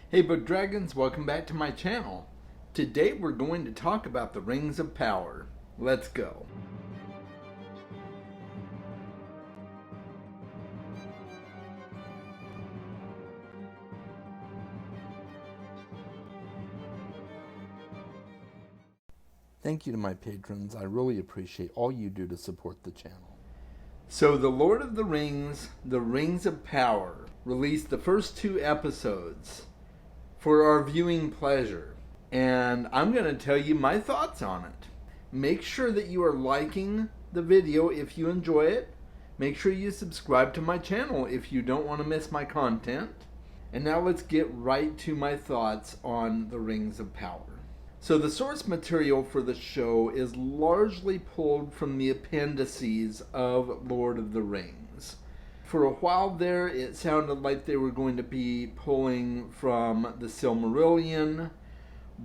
Hey Book Dragons, welcome back to my channel. Today we're going to talk about the Rings of Power. Let's go. Thank you to my patrons. I really appreciate all you do to support the channel. So The Lord of the Rings of Power, released the first 2 episodes for our viewing pleasure. And I'm going to tell you my thoughts on it. Make sure that you are liking the video if you enjoy it. Make sure you subscribe to my channel if you don't want to miss my content. And now let's get right to my thoughts on the Rings of Power. So the source material for the show is largely pulled from the appendices of Lord of the Rings. For a while there, it sounded like they were going to be pulling from the Silmarillion,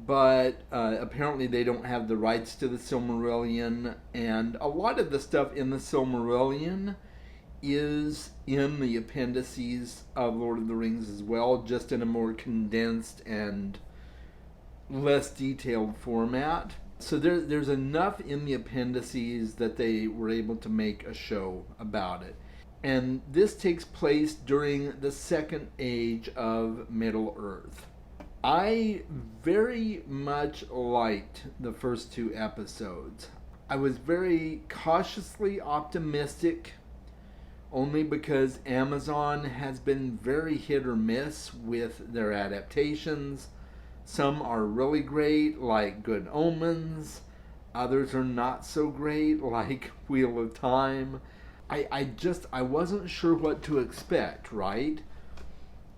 but apparently they don't have the rights to the Silmarillion, and a lot of the stuff in the Silmarillion is in the appendices of Lord of the Rings as well, just in a more condensed and less detailed format. So there's enough in the appendices that they were able to make a show about it. And this takes place during the Second Age of Middle-earth. I very much liked the first 2 episodes. I was very cautiously optimistic, only because Amazon has been very hit or miss with their adaptations. Some are really great, like Good Omens. Others are not so great, like Wheel of Time. I wasn't sure what to expect, right?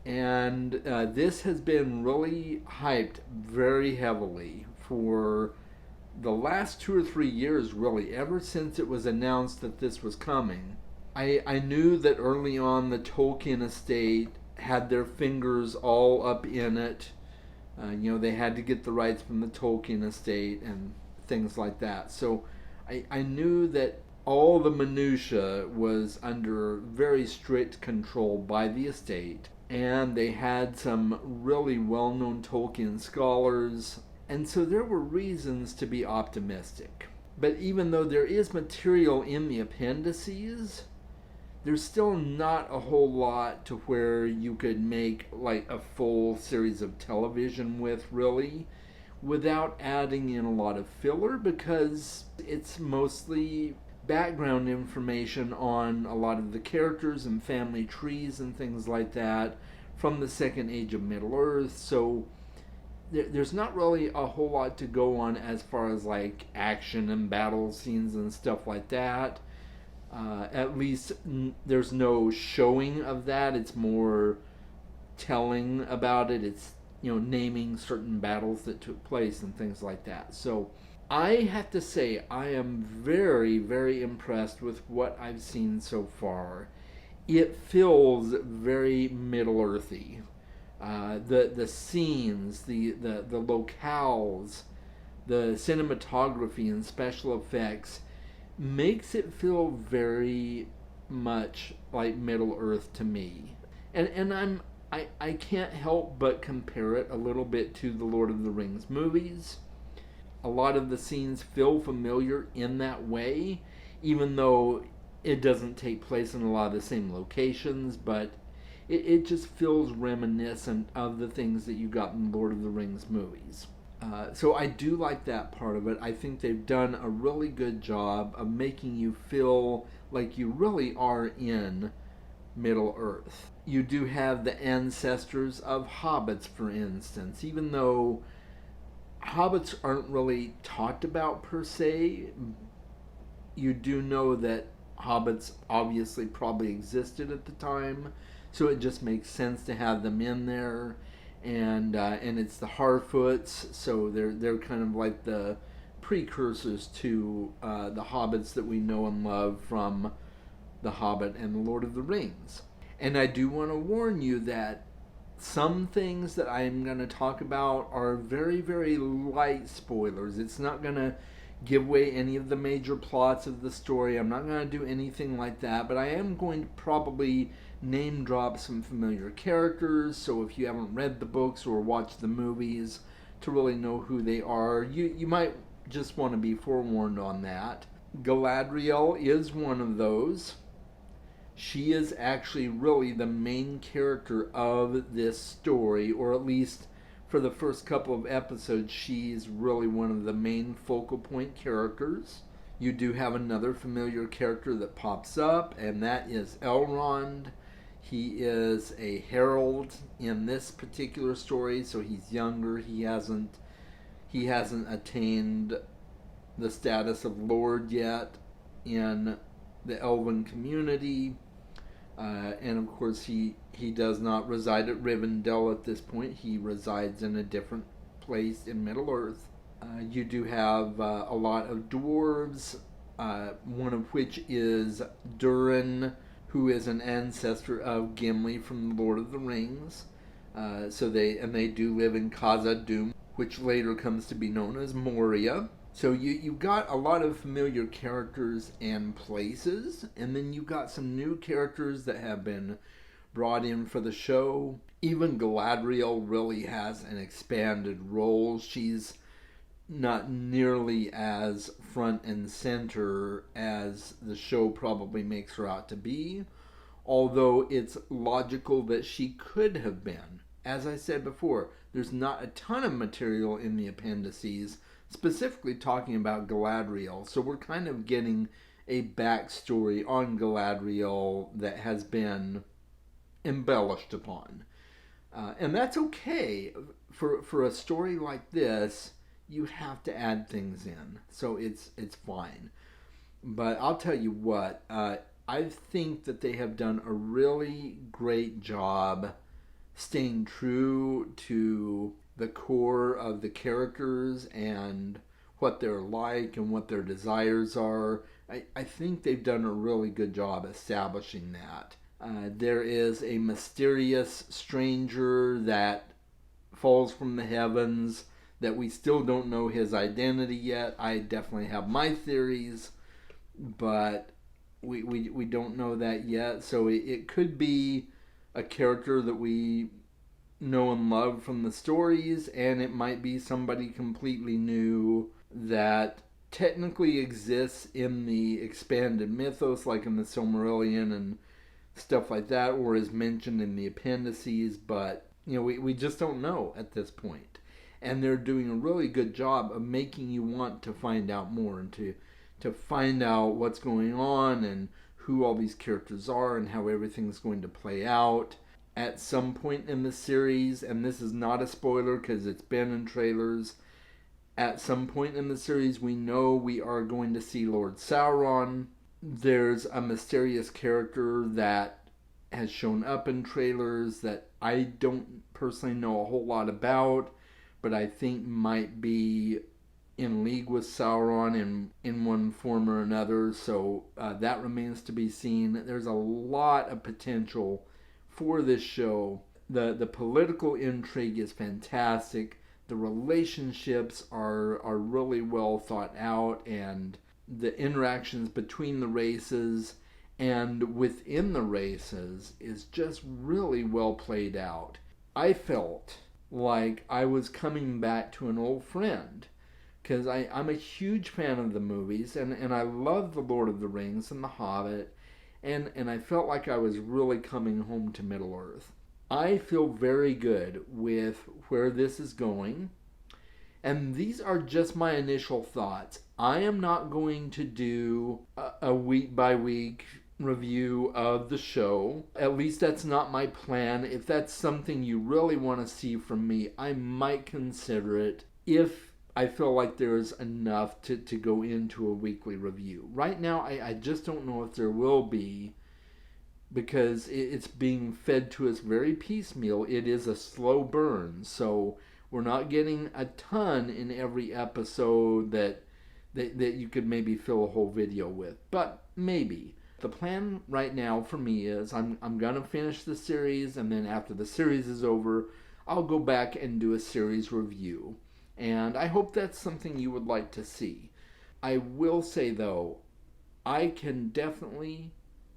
And this has been really hyped very heavily for the last 2 or 3 years, really, ever since it was announced that this was coming. I knew that early on the Tolkien estate had their fingers all up in it. They had to get the rights from the Tolkien estate and things like that. So I knew that all the minutiae was under very strict control by the estate, and they had some really well-known Tolkien scholars, and so there were reasons to be optimistic. But even though there is material in the appendices, there's still not a whole lot to where you could make like a full series of television with, really, without adding in a lot of filler, because it's mostly background information on a lot of the characters and family trees and things like that from the Second Age of Middle-earth. So there's not really a whole lot to go on as far as like action and battle scenes and stuff like that. At least there's no showing of that. It's more telling about it. It's, naming certain battles that took place and things like that. So I have to say I am very, very impressed with what I've seen so far. It feels very Middle-earthy. The scenes, the locales, the cinematography and special effects makes it feel very much like Middle-earth to me. And I can't help but compare it a little bit to the Lord of the Rings movies. A lot of the scenes feel familiar in that way, even though it doesn't take place in a lot of the same locations, but it just feels reminiscent of the things that you got in Lord of the Rings movies. So I do like that part of it. I think they've done a really good job of making you feel like you really are in Middle-earth. You do have the ancestors of hobbits, for instance, even though hobbits aren't really talked about per se. You do know that hobbits obviously probably existed at the time, so it just makes sense to have them in there. And it's the Harfoots, so they're kind of like the precursors to the hobbits that we know and love from The Hobbit and The Lord of the Rings. And I do want to warn you that some things that I'm going to talk about are very, very light spoilers. It's not going to give away any of the major plots of the story. I'm not going to do anything like that, but I am going to probably name drop some familiar characters, so if you haven't read the books or watched the movies to really know who they are, you might just want to be forewarned on that. Galadriel is one of those. She is actually really the main character of this story, or at least for the first couple of episodes, she's really one of the main focal point characters. You do have another familiar character that pops up, and that is Elrond. He is a herald in this particular story, so he's younger. He hasn't attained the status of Lord yet in the Elven community. And of course, he does not reside at Rivendell at this point. He resides in a different place in Middle-earth. You do have a lot of dwarves, one of which is Durin, who is an ancestor of Gimli from the Lord of the Rings. So they do live in Khazad-dûm, which later comes to be known as Moria. So you've got a lot of familiar characters and places, and then you've got some new characters that have been brought in for the show. Even Galadriel really has an expanded role. She's not nearly as front and center as the show probably makes her out to be, although it's logical that she could have been. As I said before, there's not a ton of material in the appendices specifically talking about Galadriel, so we're kind of getting a backstory on Galadriel that has been embellished upon. And that's okay. For a story like this, you have to add things in, so it's fine. But I'll tell you what, I think that they have done a really great job staying true to the core of the characters and what they're like and what their desires are. I think they've done a really good job establishing that. There is a mysterious stranger that falls from the heavens that we still don't know his identity yet. I definitely have my theories, but we don't know that yet. So it could be a character that we know and love from the stories, and it might be somebody completely new that technically exists in the expanded mythos, like in the Silmarillion and stuff like that, or is mentioned in the appendices, but we just don't know at this point. And they're doing a really good job of making you want to find out more and to find out what's going on and who all these characters are and how everything's going to play out. At some point in the series, and this is not a spoiler because it's been in trailers, at some point in the series we know we are going to see Lord Sauron. There's a mysterious character that has shown up in trailers that I don't personally know a whole lot about, but I think might be in league with Sauron in one form or another, so that remains to be seen. There's a lot of potential for this show. The political intrigue is fantastic. The relationships are really well thought out, and the interactions between the races and within the races is just really well played out. I felt like I was coming back to an old friend, because I'm a huge fan of the movies, and I love The Lord of the Rings and The Hobbit, and I felt like I was really coming home to Middle-earth. I feel very good with where this is going, and these are just my initial thoughts. I am not going to do a week-by-week review of the show. At least that's not my plan. If that's something you really want to see from me, I might consider it if I feel like there's enough to go into a weekly review. Right now, I just don't know if there will be, because it's being fed to us very piecemeal. It is a slow burn, so we're not getting a ton in every episode that you could maybe fill a whole video with, but maybe. The plan right now for me is I'm going to finish the series, and then after the series is over, I'll go back and do a series review. And I hope that's something you would like to see. I will say, though, I can definitely,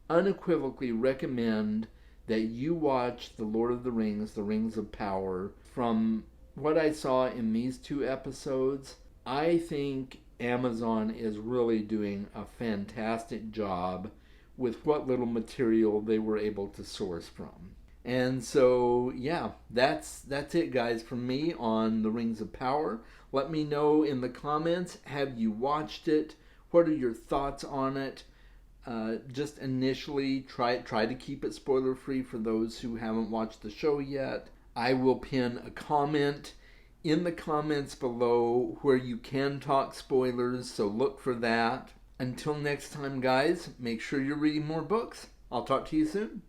unequivocally recommend that you watch The Lord of the Rings, The Rings of Power. From what I saw in these 2 episodes, I think Amazon is really doing a fantastic job with what little material they were able to source from. And so, yeah, that's it, guys, from me on The Rings of Power. Let me know in the comments, have you watched it? What are your thoughts on it? Just initially, try to keep it spoiler free for those who haven't watched the show yet. I will pin a comment in the comments below where you can talk spoilers, so look for that. Until next time, guys, make sure you're reading more books. I'll talk to you soon.